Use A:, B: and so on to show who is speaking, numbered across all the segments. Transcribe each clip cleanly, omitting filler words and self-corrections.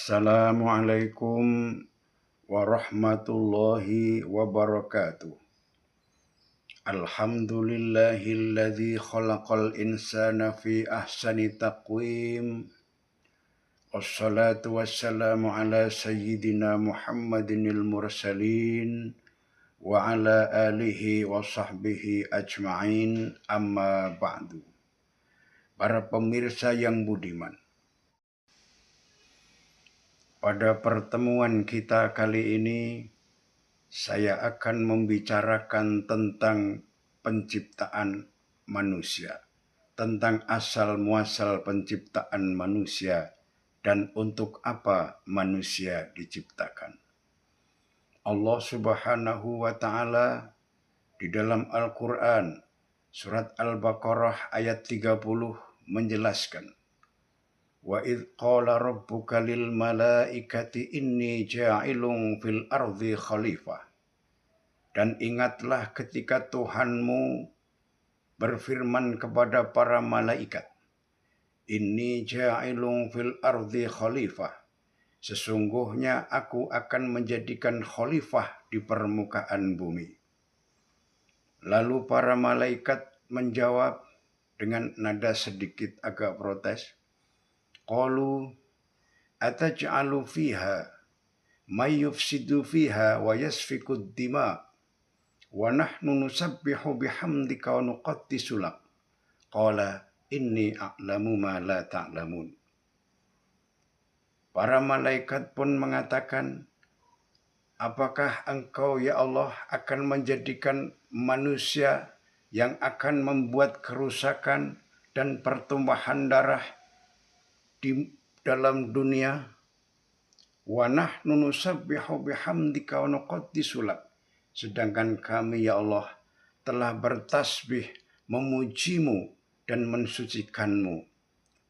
A: Assalamualaikum warahmatullahi wabarakatuh. Alhamdulillahilladzi khalaqal insana fi ahsani taqwim. Wassalatu wassalamu ala sayyidina Muhammadinil mursalin wa ala alihi wa sahbihi ajma'in, amma ba'du. Para pemirsa yang budiman, pada pertemuan kita kali ini saya akan membicarakan tentang penciptaan manusia, tentang asal muasal penciptaan manusia dan untuk apa manusia diciptakan. Allah Subhanahu wa Ta'ala di dalam Al-Quran surat Al-Baqarah ayat 30 menjelaskan, wa idh qala rabbuka lil malaikati inni ja'ilun fil ardi khalifah. Dan ingatlah ketika Tuhanmu berfirman kepada para malaikat, inni ja'ilun fil ardi khalifah. Sesungguhnya aku akan menjadikan khalifah di permukaan bumi. Lalu para malaikat menjawab dengan nada sedikit agak protes, qalu ataj'alu fiha may yufsidu fiha wa yasfikud dima wa nahnu nusabbihu bihamdika wa nuqaddisu lak. Qala inni a'lamu ma la ta'lamun. Para malaikat pun mengatakan, apakah engkau ya Allah akan menjadikan manusia yang akan membuat kerusakan dan pertumpahan darah di dalam dunia? Wa nahnu nusabbihu bihamdika wa nuqaddisu lak. Sedangkan kami ya Allah telah bertasbih memujimu dan mensucikanmu.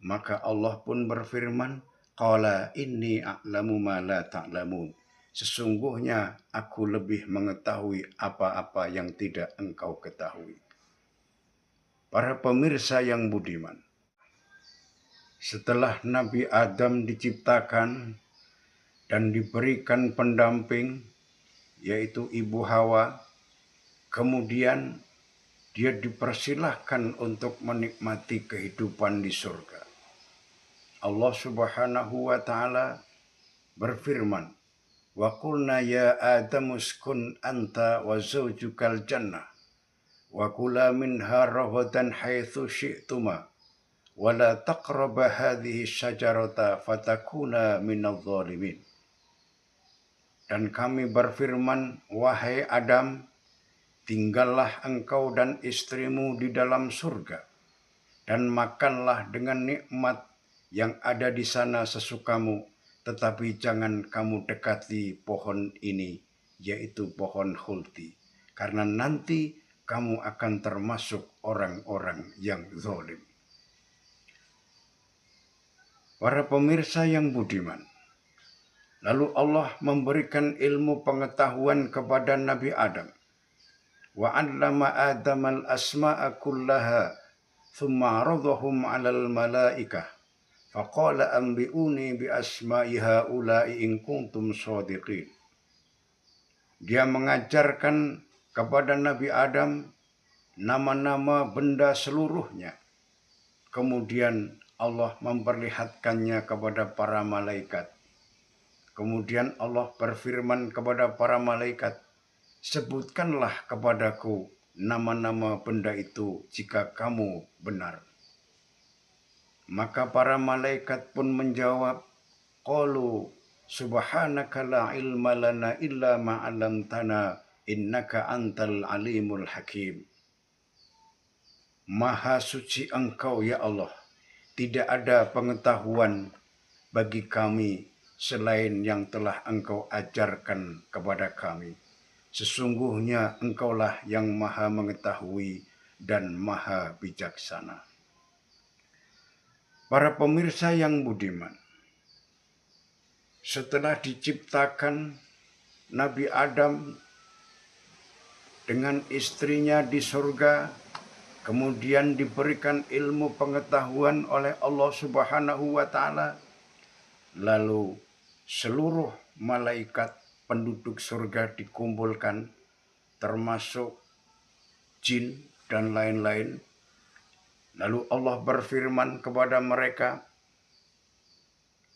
A: Maka Allah pun berfirman, qala inni a'lamu ma la ta'lamun. Sesungguhnya aku lebih mengetahui apa-apa yang tidak engkau ketahui. Para pemirsa yang budiman, setelah Nabi Adam diciptakan dan diberikan pendamping, yaitu Ibu Hawa, kemudian dia dipersilahkan untuk menikmati kehidupan di surga. Allah Subhanahu wa Ta'ala berfirman, wa qulna ya Adamu uskun anta wa zawjukal jannah wa kula minha ragadan haitsu syi'tuma wa la taqraba hadhihi syajarata fatakuna minadh dhalimin. Dan kami berfirman, wahai Adam, tinggallah engkau dan istrimu di dalam surga dan makanlah dengan nikmat yang ada di sana sesukamu, tetapi jangan kamu dekati pohon ini, yaitu pohon khuldi, karena nanti kamu akan termasuk orang-orang yang zalim. Para pemirsa yang budiman, lalu Allah memberikan ilmu pengetahuan kepada Nabi Adam. Wa 'allama Adamal asma'a kullaha thumma 'aradahum 'alal malaikah faqala anbi'uni bi asma'i haula'i in kuntum shadiqin. Dia mengajarkan kepada Nabi Adam nama-nama benda seluruhnya. Kemudian Allah memperlihatkannya kepada para malaikat. Kemudian Allah berfirman kepada para malaikat, sebutkanlah kepadaku nama-nama benda itu jika kamu benar. Maka para malaikat pun menjawab, qalu subhanaka la ilma lana illa ma 'allamtana innaka antal alimul hakim. Maha suci engkau ya Allah, tidak ada pengetahuan bagi kami selain yang telah engkau ajarkan kepada kami. Sesungguhnya engkaulah yang maha mengetahui dan maha bijaksana. Para pemirsa yang budiman, setelah diciptakan Nabi Adam dengan istrinya di surga, kemudian diberikan ilmu pengetahuan oleh Allah Subhanahu wa Ta'ala, lalu seluruh malaikat penduduk surga dikumpulkan, termasuk jin dan lain-lain. Lalu Allah berfirman kepada mereka,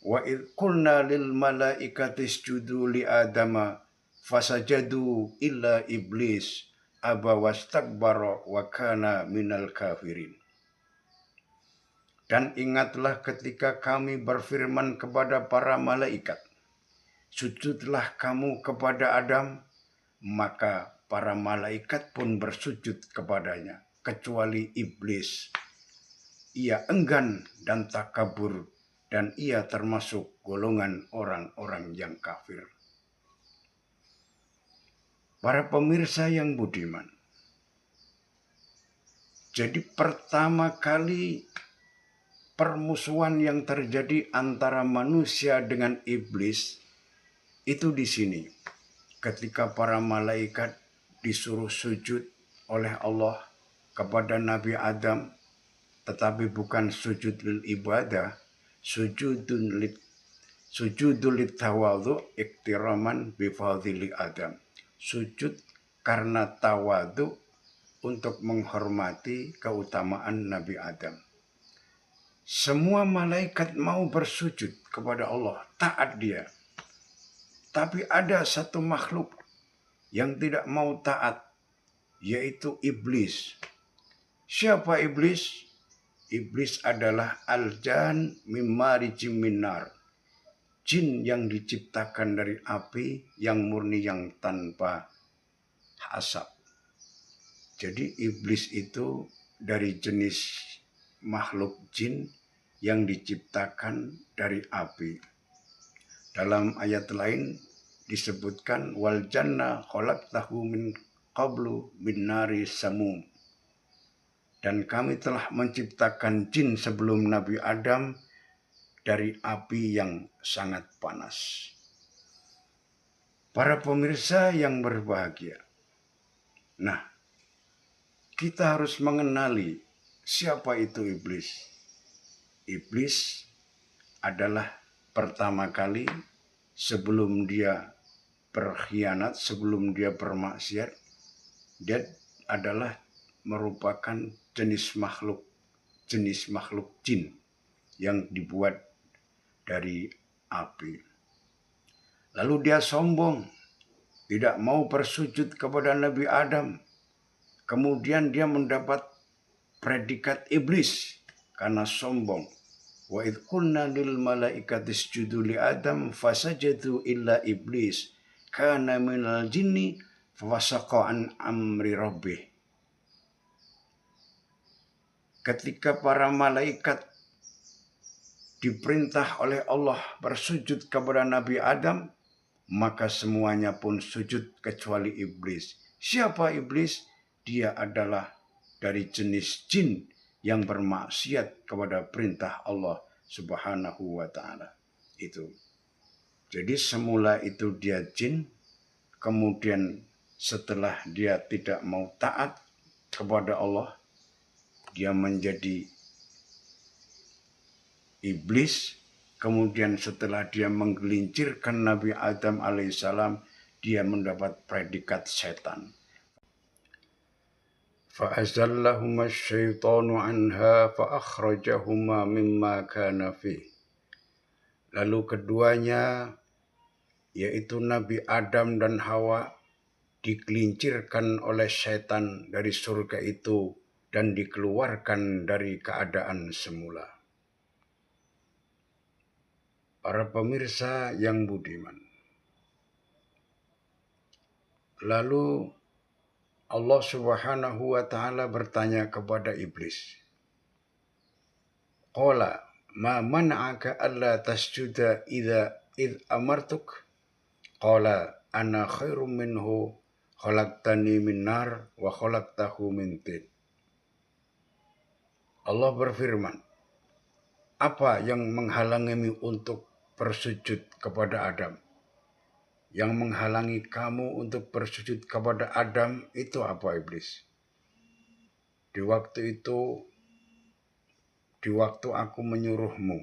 A: wa idh qulna lil malaikati isjudu li adama fasajadu illa iblis aba wastakbara wa kana minal kafirin. Dan ingatlah ketika kami berfirman kepada para malaikat, sujudlah kamu kepada Adam, maka para malaikat pun bersujud kepadanya, kecuali iblis. Ia enggan dan takabur, dan ia termasuk golongan orang-orang yang kafir. Para pemirsa yang budiman, jadi pertama kali permusuhan yang terjadi antara manusia dengan iblis itu di sini. Ketika para malaikat disuruh sujud oleh Allah kepada Nabi Adam, tetapi bukan sujud lil ibadah, sujudul lit tawadhu iktiraman bi fadhili Adam. Sujud karena tawadhu untuk menghormati keutamaan Nabi Adam. Semua malaikat mau bersujud kepada Allah, taat dia. Tapi ada satu makhluk yang tidak mau taat, yaitu iblis. Siapa iblis? Iblis adalah al-jan mimmarijim minar. Jin yang diciptakan dari api yang murni, yang tanpa asap. Jadi iblis itu dari jenis makhluk jin yang diciptakan dari api. Dalam ayat lain disebutkan wal janna khalaqtahu min qablu min nari samum. Dan kami telah menciptakan jin sebelum Nabi Adam dari api yang sangat panas. Para pemirsa yang berbahagia. Nah, kita harus mengenali siapa itu iblis. Iblis adalah pertama kali sebelum dia berkhianat, sebelum dia bermaksiat, dia adalah merupakan jenis makhluk jin yang dibuat dari api. Lalu dia sombong, tidak mau bersujud kepada Nabi Adam. Kemudian dia mendapat predikat iblis karena sombong. Wa idh qulna lil malaikati isjudu li Adam fasajadu illa iblis kana minal jinni fawasaqa an amri rabbih. Ketika para malaikat diperintah oleh Allah bersujud kepada Nabi Adam, maka semuanya pun sujud kecuali iblis. Siapa iblis? Dia adalah dari jenis jin yang bermaksiat kepada perintah Allah Subhanahu wa ta'ala. Itu. Jadi semula itu dia jin, kemudian setelah dia tidak mau taat kepada Allah, dia menjadi iblis. Kemudian setelah dia menggelincirkan Nabi Adam alaihissalam, dia mendapat predikat setan. Fa'azallahuma syaitanu anha fa'akhrajahuma mimma kana fih. Lalu keduanya, yaitu Nabi Adam dan Hawa, digelincirkan oleh setan dari surga itu dan dikeluarkan dari keadaan semula. Para pemirsa yang budiman. Lalu Allah Subhanahu wa ta'ala bertanya kepada iblis. Qala ma man'aka alla tasjuda idh amartuk? Qala ana khairum minhu khalaqtani min nar wa khalaqtahu min tin. Allah berfirman, apa yang menghalangimu untuk bersujud kepada Adam? Yang menghalangi kamu untuk bersujud kepada Adam itu apa, iblis? Di waktu aku menyuruhmu.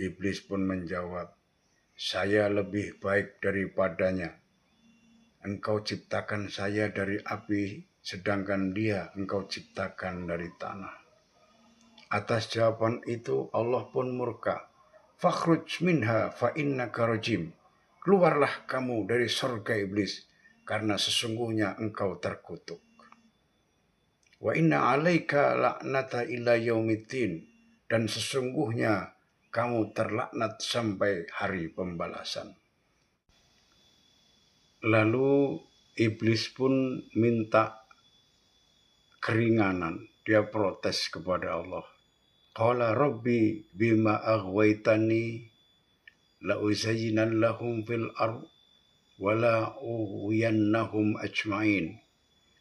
A: Iblis pun menjawab, saya lebih baik daripadanya. Engkau ciptakan saya dari api, sedangkan dia engkau ciptakan dari tanah. Atas jawaban itu Allah pun murka. Fakhruj minha fa innaka rajim. Keluarlah kamu dari surga iblis, karena sesungguhnya engkau terkutuk. Wa inna alaika la'nata ila yaumiddin. Dan sesungguhnya kamu terlaknat sampai hari pembalasan. Lalu iblis pun minta keringanan. Dia protes kepada Allah. Qala rabbi bima aghwaytani la uzayyinan lahum fil ard wa la ughwiyannahum ajma'in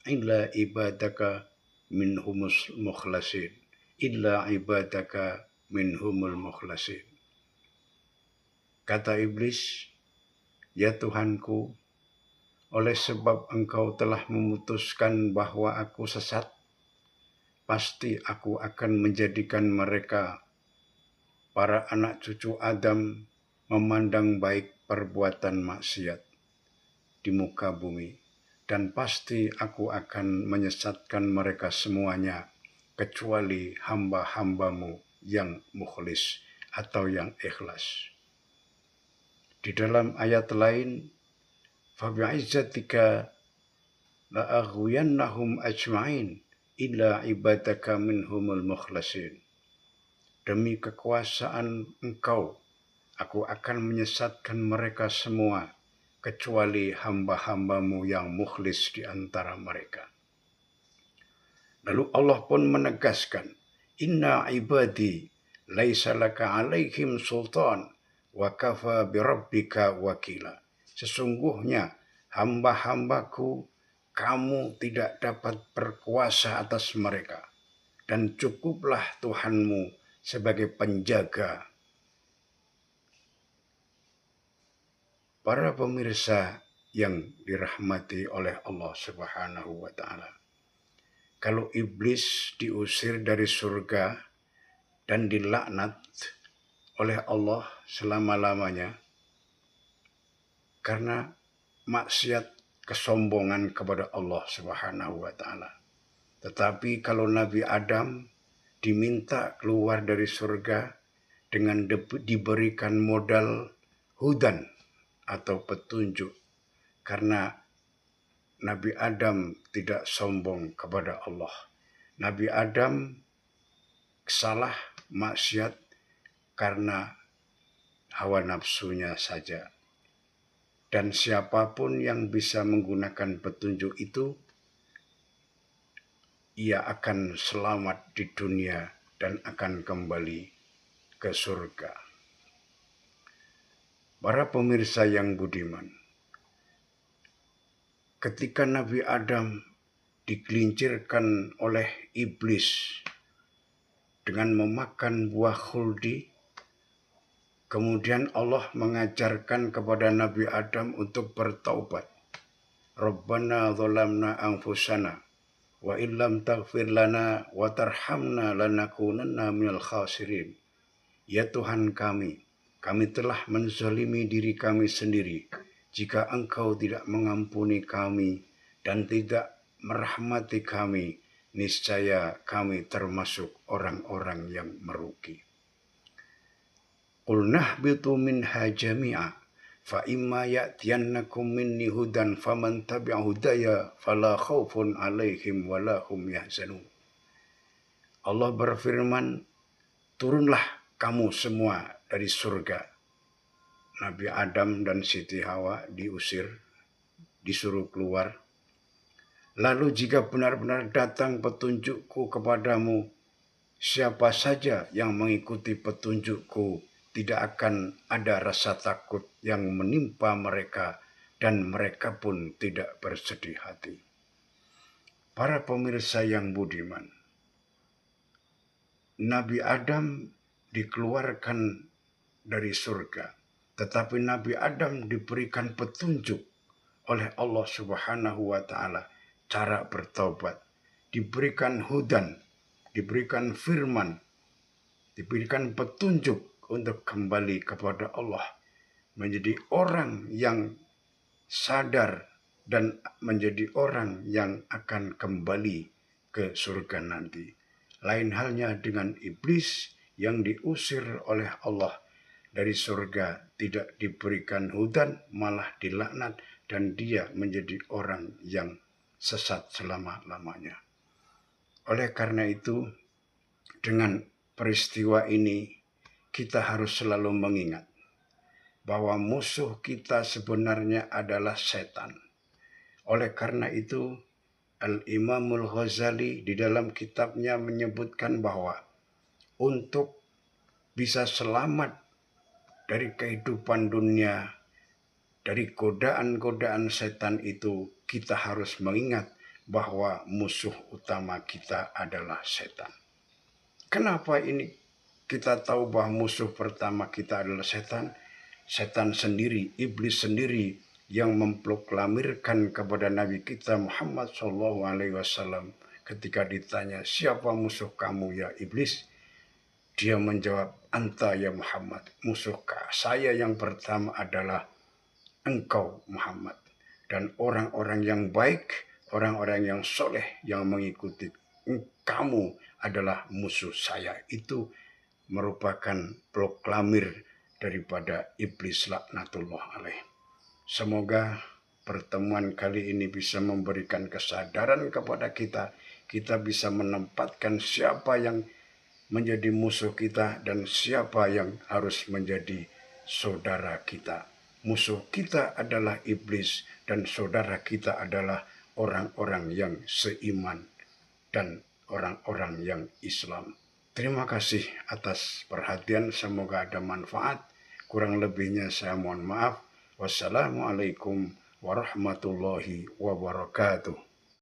A: illa ibadaka minhumul mukhlasin Kata iblis, ya Tuhanku, oleh sebab engkau telah memutuskan bahwa aku sesat, pasti aku akan menjadikan mereka, para anak cucu Adam, memandang baik perbuatan maksiat di muka bumi. Dan pasti aku akan menyesatkan mereka semuanya, kecuali hamba-hambamu yang mukhlis atau yang ikhlas. Di dalam ayat lain, fabi'izzatika la'aghwiyannahum ajma'in illa ibadaka minhumul mukhlasin. Demi kekuasaan engkau, aku akan menyesatkan mereka semua, kecuali hamba-hambamu yang mukhlis di antara mereka. Lalu Allah pun menegaskan, inna ibadi laisa laka alaihim sultan wa kafa birabbika wakila. Sesungguhnya hamba-hambaku, kamu tidak dapat berkuasa atas mereka, dan cukuplah Tuhanmu sebagai penjaga. Para pemirsa yang dirahmati oleh Allah Subhanahu wa Ta'ala, kalau iblis diusir dari surga dan dilaknat oleh Allah selama-lamanya karena maksiat kesombongan kepada Allah Subhanahu wa Ta'ala. Tetapi kalau Nabi Adam diminta keluar dari surga dengan diberikan modal hudan atau petunjuk, karena Nabi Adam tidak sombong kepada Allah. Nabi Adam salah maksiat karena hawa nafsunya saja. Dan siapapun yang bisa menggunakan petunjuk itu, ia akan selamat di dunia dan akan kembali ke surga. Para pemirsa yang budiman, ketika Nabi Adam digelincirkan oleh iblis dengan memakan buah khuldi, kemudian Allah mengajarkan kepada Nabi Adam untuk bertaubat. Rabbana zalamna anfusana wa illam taghfir lana wa tarhamna lanakunanna minal khasirin. Ya Tuhan kami telah menzalimi diri kami sendiri. Jika Engkau tidak mengampuni kami dan tidak merahmati kami, niscaya kami termasuk orang-orang yang merugi. Qul nahbitu minha jami'a fa imma ya'tiyannakum minni hudan faman tabi'a hudaya fala khaufun 'alaihim wala hum yahzanun. Allah berfirman, turunlah kamu semua dari surga. Nabi Adam dan Siti Hawa diusir, disuruh keluar. Lalu jika benar-benar datang petunjukku kepadamu, siapa saja yang mengikuti petunjukku, tidak akan ada rasa takut yang menimpa mereka, dan mereka pun tidak bersedih hati. Para pemirsa yang budiman, Nabi Adam dikeluarkan dari surga, tetapi Nabi Adam diberikan petunjuk oleh Allah Subhanahu wa Ta'ala cara bertaubat, diberikan hudan, diberikan firman, diberikan petunjuk untuk kembali kepada Allah. menjadi orang yang sadar dan menjadi orang yang akan kembali ke surga nanti. Lain halnya dengan iblis yang diusir oleh Allah dari surga, tidak diberikan hudan, malah dilaknat, dan dia menjadi orang yang sesat selama-lamanya. Oleh karena itu, dengan peristiwa ini, kita harus selalu mengingat bahwa musuh kita sebenarnya adalah setan. Oleh karena itu, Al-Imamul Ghazali di dalam kitabnya menyebutkan bahwa untuk bisa selamat dari kehidupan dunia, dari godaan-godaan setan itu, kita harus mengingat bahwa musuh utama kita adalah setan. Kenapa ini kita tahu bahwa musuh pertama kita adalah setan? Setan sendiri, iblis sendiri yang memproklamirkan kepada Nabi kita Muhammad SAW ketika ditanya, siapa musuh kamu ya iblis? Dia menjawab, anta ya Muhammad, musuh saya yang pertama adalah engkau Muhammad. Dan orang-orang yang baik, orang-orang yang soleh yang mengikuti kamu adalah musuh saya. Itu merupakan proklamir daripada iblis laknatullah alaih. Semoga pertemuan kali ini bisa memberikan kesadaran kepada kita. Kita bisa menempatkan siapa yang menjadi musuh kita dan siapa yang harus menjadi saudara kita. Musuh kita adalah iblis dan saudara kita adalah orang-orang yang seiman dan orang-orang yang Islam. Terima kasih atas perhatian, semoga ada manfaat. Kurang lebihnya saya mohon maaf. Wassalamualaikum warahmatullahi wabarakatuh.